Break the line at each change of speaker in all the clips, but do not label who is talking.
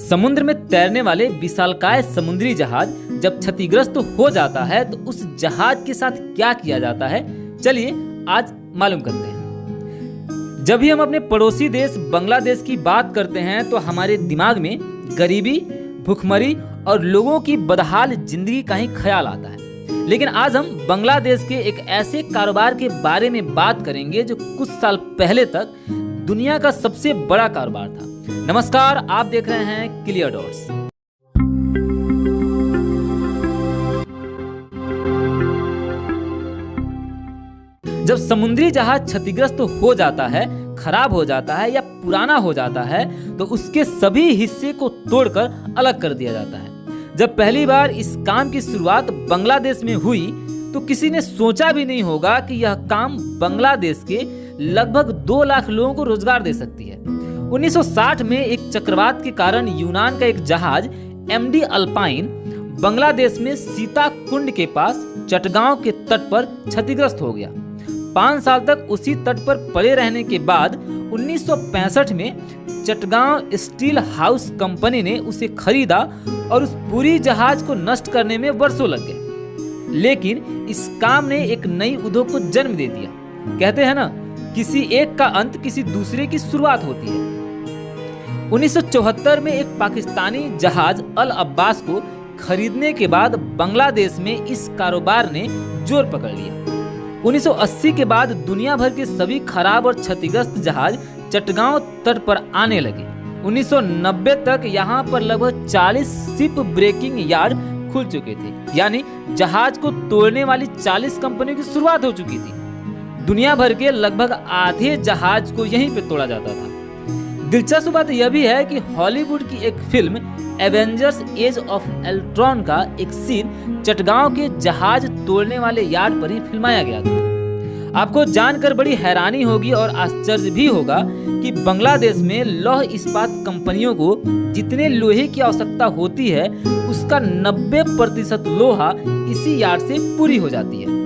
समुद्र में तैरने वाले विशालकाय समुद्री जहाज जब क्षतिग्रस्त हो जाता है तो उस जहाज के साथ क्या किया जाता है, चलिए आज मालूम करते हैं। जब भी हम अपने पड़ोसी देश बांग्लादेश की बात करते हैं तो हमारे दिमाग में गरीबी, भूखमरी और लोगों की बदहाल जिंदगी का ही ख्याल आता है। लेकिन आज हम बांग्लादेश के एक ऐसे कारोबार के बारे में बात करेंगे जो कुछ साल पहले तक दुनिया का सबसे बड़ा कारोबार था। नमस्कार, आप देख रहे हैं क्लियर डॉट्स। जब समुद्री जहाज क्षतिग्रस्त हो जाता है, खराब हो जाता है या पुराना हो जाता है तो उसके सभी हिस्से को तोड़कर अलग कर दिया जाता है। जब पहली बार इस काम की शुरुआत बांग्लादेश में हुई तो किसी ने सोचा भी नहीं होगा कि यह काम बांग्लादेश के लगभग 2 लाख लोगों को रोजगार दे सकती है। 1960 में एक चक्रवात के कारण यूनान का एक जहाज MD अल्पाइन बांग्लादेश में सीता कुंड के पास चटगांव के तट पर क्षतिग्रस्त हो गया। 5 साल तक उसी तट पर पड़े रहने के बाद 1965 में चटगांव स्टील हाउस कंपनी ने उसे खरीदा और उस पूरी जहाज को नष्ट करने में वर्षों लग गए। लेकिन इस काम ने एक नई उद्योग को जन्म दे दिया। कहते हैं ना, किसी एक का अंत किसी दूसरे की शुरुआत होती है। 1974 में एक पाकिस्तानी जहाज अल अब्बास को खरीदने के बाद बांग्लादेश में इस कारोबार ने जोर पकड़ लिया। 1980 के बाद दुनिया भर के सभी खराब और क्षतिग्रस्त जहाज चटगांव तट पर आने लगे। 1990 तक यहाँ पर लगभग 40 शिप ब्रेकिंग यार्ड खुल चुके थे, यानी जहाज को तोड़ने वाली 40 कंपनियों की शुरुआत हो चुकी थी। दुनिया भर के लगभग आधे जहाज को यहीं पे तोड़ा जाता था। दिलचस्प बात यह भी है कि हॉलीवुड की एक film Avengers age of Ultron का एक सीन चटगांव के जहाज तोड़ने वाले यार्ड पर ही फिल्माया गया था। आपको जानकर बड़ी हैरानी होगी और आश्चर्य भी होगा कि बांग्लादेश में लौह इस्पात कंपनियों को जितने लोहे की आवश्यकता होती है उसका 90% लोहा इसी यार्ड से पूरी हो जाती है।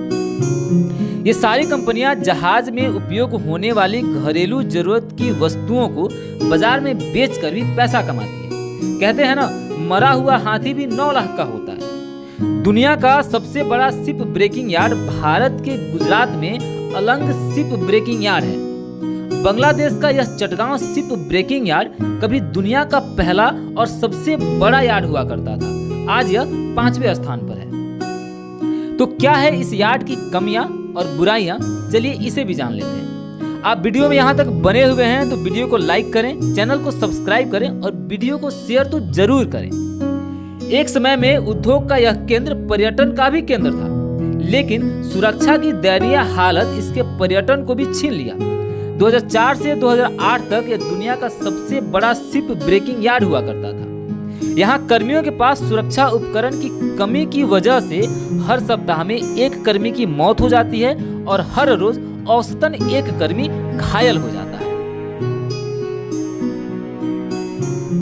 ये सारी कंपनियां जहाज में उपयोग होने वाली घरेलू जरूरत की वस्तुओं को बाजार में बेचकर भी पैसा कमाती है। कहते हैं ना, मरा हुआ हाथी भी 9 लाख का होता है। दुनिया का सबसे बड़ा शिप ब्रेकिंग यार्ड भारत के गुजरात में अलंग शिप ब्रेकिंग यार्ड है। बांग्लादेश का यह चटगांव शिप ब्रेकिंग यार्ड कभी दुनिया का पहला और सबसे बड़ा यार्ड हुआ करता था। आज यह 5वें स्थान पर है। तो क्या है इस यार्ड की कमियां और बुराइयां, चलिए इसे भी जान लेते हैं। आप वीडियो में यहाँ तक बने हुए हैं तो वीडियो को लाइक करें, चैनल को सब्सक्राइब करें और वीडियो को शेयर तो जरूर करें। एक समय में उद्योग का यह केंद्र पर्यटन का भी केंद्र था, लेकिन सुरक्षा की दयनीय हालत इसके पर्यटन को भी छीन लिया। 2004 से 2008 तक यह दुनिया का सबसे बड़ा शिप ब्रेकिंग यार्ड हुआ करता था। यहाँ कर्मियों के पास सुरक्षा उपकरण की कमी की वजह से हर सप्ताह में 1 कर्मी की मौत हो जाती है और हर रोज औसतन 1 कर्मी घायल हो जाता है।